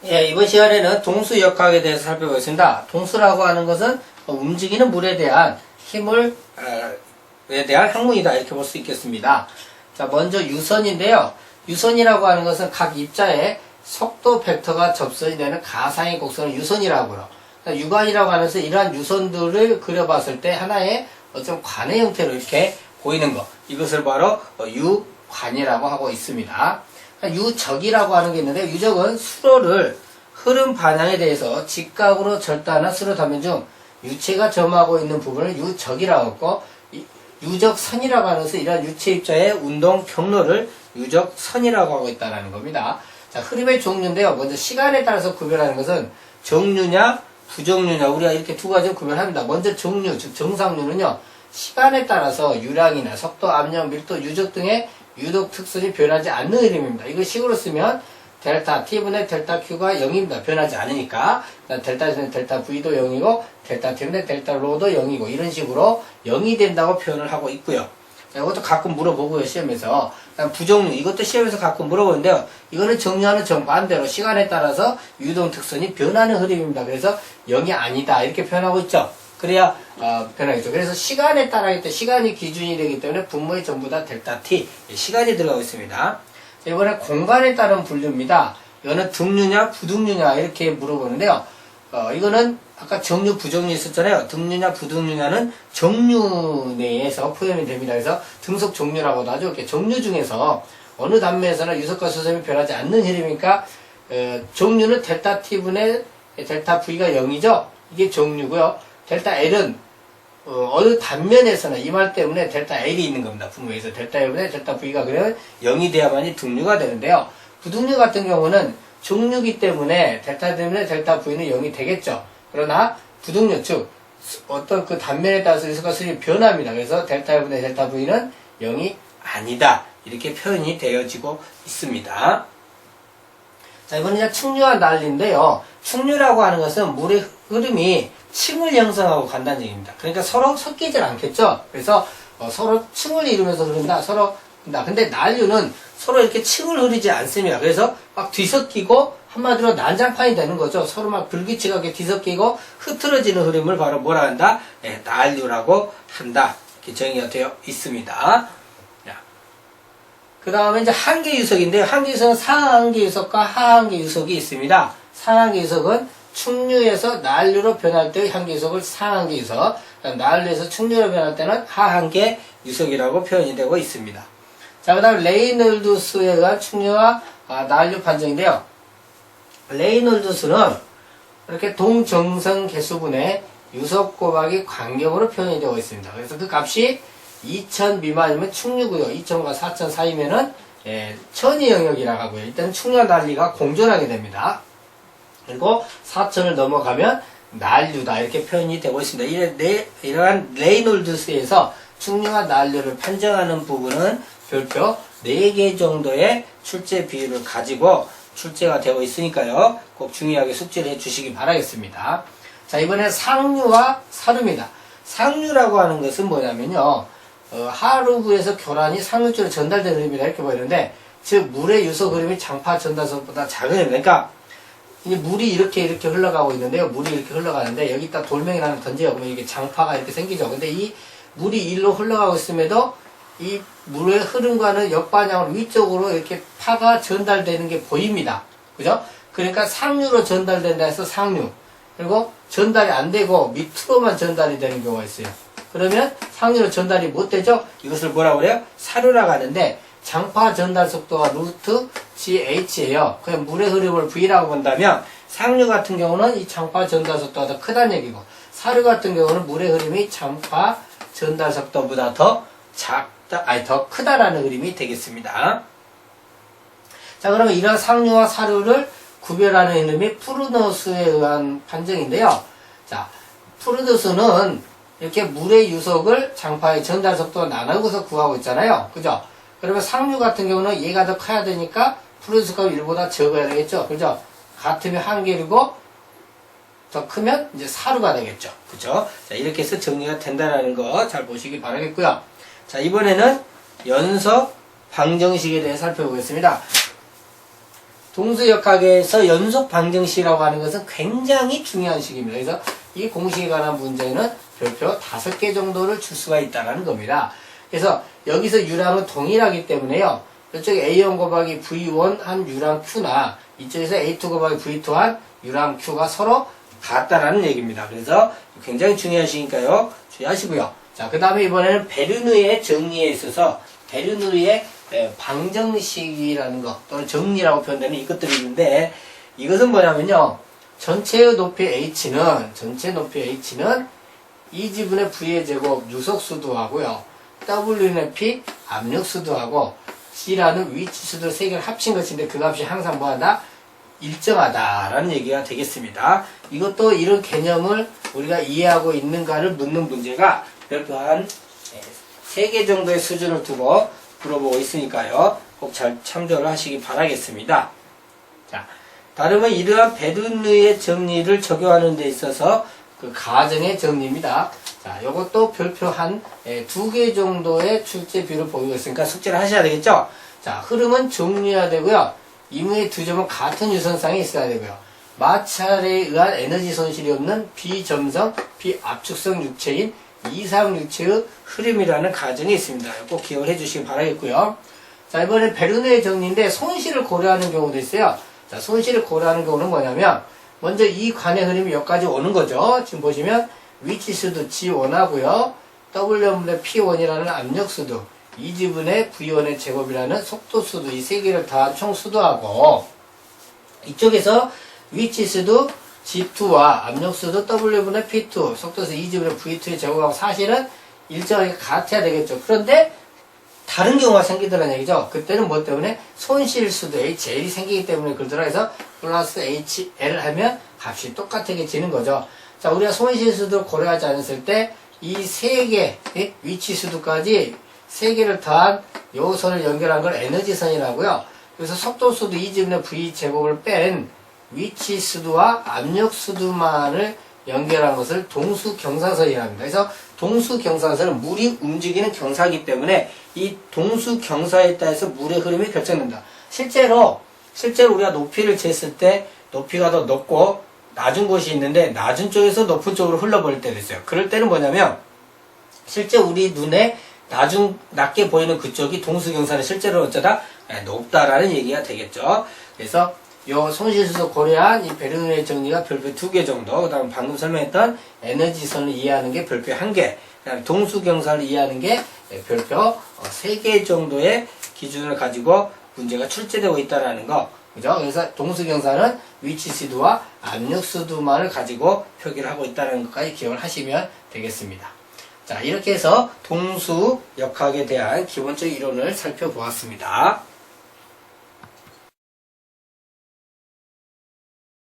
예, 이번 시간에는 동수 역학에 대해서 살펴보겠습니다. 동수라고 하는 것은 움직이는 물에 대한 힘을 에 대한 학문이다 이렇게 볼 수 있겠습니다. 자, 먼저 유선인데요. 유선이라고 하는 것은 각 입자에 속도 벡터가 접선이 되는 가상의 곡선을 유선이라고 해요. 유관이라고 하면서 이러한 유선들을 그려봤을 때 하나의 어떤 관의 형태로 이렇게 보이는 것, 이것을 바로 유관이라고 하고 있습니다. 유적이라고 하는 게 있는데, 유적은 수로를 흐름 방향에 대해서 직각으로 절단한 수로 단면 중 유체가 점하고 있는 부분을 유적이라고 하고, 유적선이라고 하는 것은 이러한 유체 입자의 운동 경로를 유적선이라고 하고 있다는 겁니다. 자, 흐름의 종류인데요. 먼저 시간에 따라서 구별하는 것은 정류냐 부정류냐, 우리가 이렇게 두 가지로 구별합니다. 먼저 정류, 즉 정상류는요, 시간에 따라서 유량이나 속도, 압력, 밀도, 유적 등의 유독 특성이 변하지 않는 흐름입니다. 이거 식으로 쓰면 델타 T분의 델타 Q가 0입니다. 변하지 않으니까. 델타 T분의 델타 V도 0이고 델타 T분의 델타 Rho도 0이고 이런 식으로 0이 된다고 표현을 하고 있고요. 자, 이것도 가끔 물어보고요, 시험에서. 부정류, 이것도 시험에서 가끔 물어보는데요. 이거는 정류하는 정반대로 시간에 따라서 유동 특성이 변하는 흐름입니다. 그래서 0이 아니다 이렇게 표현하고 있죠. 그래야 변하겠죠. 그래서 시간에 따라기 때문에 시간이 기준이 되기 때문에 분모의 전부 다 델타 T 시간이 들어가고 있습니다. 이번에 공간에 따른 분류입니다. 이거는 등류냐 부등류냐 이렇게 물어보는데요. 이거는 아까 정류 부정류 있었잖아요. 등류냐 부등류냐는 정류 내에서 표현이 됩니다. 그래서 등속 종류라고도 하죠. 이렇게 정류 중에서 어느 단면에서나 유속과 수점이 변하지 않는 흐름이니까 정류는 델타 T분의 델타 V가 0이죠. 이게 정류고요. 델타 L은 어느 단면에서나 이 말 때문에 델타 L이 있는 겁니다. 분모에서 델타 L분의 델타 V가 그러면 0이 돼야만이 등류가 되는데요. 부등류 같은 경우는 정류기 때문에 델타 때문에 델타 V는 0이 되겠죠. 그러나 부등류, 즉 어떤 그 단면에 따라서 유속과 수점이 변합니다. 그래서 델타 L분의 델타 V는 0이 아니다. 이렇게 표현이 되어지고 있습니다. 자, 이번엔 이제 충류와 난리인데요. 충류라고 하는 것은 물의 흐름이 층을 형성하고 간다는 얘기입니다. 그러니까 서로 섞이질 않겠죠? 그래서 서로 층을 이루면서 흐른다. 서로 흐른다. 근데 난류는 서로 이렇게 층을 흐르지 않습니다. 그래서 막 뒤섞이고 한마디로 난장판이 되는 거죠. 서로 막 불규칙하게 뒤섞이고 흐트러지는 흐름을 바로 뭐라 한다? 네, 난류라고 한다. 이렇게 정의가 되어 있습니다. 그 다음에 이제 한계 유속인데요. 한계 유속은 상한계 유속과 하한계 유속이 있습니다. 상한계 유속은 충류에서 난류로 변할 때의 한계 유속을 상한계 유속, 난류에서 충류로 변할 때는 하한계 유속이라고 표현이 되고 있습니다. 자, 그 다음 레이놀드 수에 의한 충류와 난류 판정인데요. 레이놀드 수는 이렇게 동정성 개수분의 유속 곱하기 간격으로 표현이 되고 있습니다. 그래서 그 값이 2000 미만이면 충류고요. 2000과 4000 사이면은 천의 영역이라고 하고요. 일단 충류와 난리가 공존하게 됩니다. 그리고 4000을 넘어가면 난류다 이렇게 표현이 되고 있습니다. 이러한 레이놀드스에서 충류와 난류를 판정하는 부분은 별표 4개 정도의 출제 비율을 가지고 출제가 되고 있으니까요. 꼭 중요하게 숙지를 해주시기 바라겠습니다. 자, 이번엔 상류와 사류입니다. 상류라고 하는 것은 뭐냐면요. 하류부에서 교란이 상류쪽으로 전달되는 흐름이다 이렇게 보이는데, 즉 물의 유속 흐름이 장파 전달속보다 작은 흐름. 그러니까 이 물이 이렇게 흘러가고 있는데요. 물이 이렇게 흘러가는데 여기다 돌멩이를 하나 던져요. 그러면 이게 장파가 이렇게 생기죠. 근데 이 물이 일로 흘러가고 있음에도 이 물의 흐름과는 역방향으로 위쪽으로 이렇게 파가 전달되는 게 보입니다. 그죠? 그러니까 상류로 전달된다 해서 상류. 그리고 전달이 안 되고 밑으로만 전달이 되는 경우가 있어요. 그러면 상류로 전달이 못 되죠? 이것을 뭐라고 그래요? 사류라고 하는데 장파 전달 속도가 루트 GH예요. 그냥 물의 흐름을 V라고 본다면 상류 같은 경우는 이 장파 전달 속도가 더 크다는 얘기고, 사류 같은 경우는 물의 흐름이 장파 전달 속도보다 더 크다라는 흐름이 되겠습니다. 자, 그러면 이런 상류와 사류를 구별하는 흐름이 프루노스에 의한 판정인데요. 자, 프루노스는 이렇게 물의 유속을 장파의 전달 속도로 나누고서 구하고 있잖아요. 그죠? 그러면 상류 같은 경우는 얘가 더 커야 되니까 프루노스 값이 1보다 적어야 되겠죠. 그죠? 같으면 한계이고 더 크면 이제 사류가 되겠죠. 그죠? 자, 이렇게 해서 정리가 된다는 거 잘 보시기 바라겠고요. 자, 이번에는 연속 방정식에 대해 살펴보겠습니다. 동수역학에서 연속 방정식이라고 하는 것은 굉장히 중요한 식입니다. 그래서 이 공식에 관한 문제는 별표 5개 정도를 줄 수가 있다는 겁니다. 그래서 여기서 유랑은 동일하기 때문에요. 이쪽에 A1 곱하기 V1 한 유랑 Q나 이쪽에서 A2 곱하기 V2 한 유랑 Q가 서로 같다라는 얘기입니다. 그래서 굉장히 중요한 식이니까요. 주의하시고요. 자, 그 다음에 이번에는 베르누의 정리에 있어서 베르누의 방정식이라는 것 또는 정리라고 표현되는 이것들이 있는데 이것은 뭐냐면요. 전체의 높이 H는 E지분의 V의 제곱 유속수도 하고요. W는 P 압력수도 하고 C라는 위치수도 3개를 합친 것인데 그 값이 항상 뭐하다? 일정하다라는 얘기가 되겠습니다. 이것도 이런 개념을 우리가 이해하고 있는가를 묻는 문제가 별표 한 3개 정도의 수준을 두고 물어보고 있으니까요. 꼭 잘 참조를 하시기 바라겠습니다. 자, 다름은 이러한 베르누의 정리를 적용하는 데 있어서 그 가정의 정리입니다. 자, 이것도 별표 한 2개 정도의 출제비를 보이고 있으니까 숙제를 하셔야 되겠죠? 자, 흐름은 정리해야 되고요. 임의의 두 점은 같은 유선상에 있어야 되고요. 마찰에 의한 에너지 손실이 없는 비점성, 비압축성 육체인 이상 육체의 흐름이라는 가정이 있습니다. 꼭 기억을 해주시기 바라겠고요. 자, 이번엔 베르누의 정리인데 손실을 고려하는 경우도 있어요. 자, 손실을 고려하는 경우는 뭐냐면 먼저 이 관의 흐름이 여기까지 오는 거죠. 지금 보시면 위치수도 G1하고요. W분의 P1이라는 압력수도 E지분의 V1의 제곱이라는 속도수도 이 세 개를 더한 총 수도하고 이쪽에서 위치수도 G2와 압력수도 W분의 P2 속도수 E지분의 V2의 제곱하고 사실은 일정하게 같아야 되겠죠. 그런데 다른 경우가 생기더라는 얘기죠. 그때는 뭐 때문에 손실수도 HL이 생기기 때문에 그러더라 해서 플러스 HL 하면 값이 똑같아지는 거죠. 자, 우리가 손실수도 고려하지 않았을 때 이 세 개 위치수도까지 세 개를 더한 요 선을 연결한 걸 에너지선이라고요. 그래서 속도수도 E지분의 V 제곱을 뺀 위치수도와 압력수도만을 연결한 것을 동수경사선이랍니다. 그래서 동수경사선은 물이 움직이는 경사이기 때문에 이 동수경사에 따라서 물의 흐름이 결정된다. 실제로 우리가 높이를 쟀을 때 높이가 더 높고 낮은 곳이 있는데 낮은 쪽에서 높은 쪽으로 흘러버릴 때도 있어요. 그럴 때는 뭐냐면 실제 우리 눈에 낮게 보이는 그쪽이 동수경사는 실제로 어쩌다 높다라는 얘기가 되겠죠. 그래서 요 손실수도 고려한 이 베르누의 정리가 별표 2개 정도, 그 다음 방금 설명했던 에너지선을 이해하는 게 별표 1개, 그 다음 동수경사를 이해하는 게 별표 3개 정도의 기준을 가지고 문제가 출제되고 있다는 거. 그죠? 그래서 동수경사는 위치수도와 압력수도만을 가지고 표기를 하고 있다는 것까지 기억을 하시면 되겠습니다. 자, 이렇게 해서 동수역학에 대한 기본적 이론을 살펴보았습니다.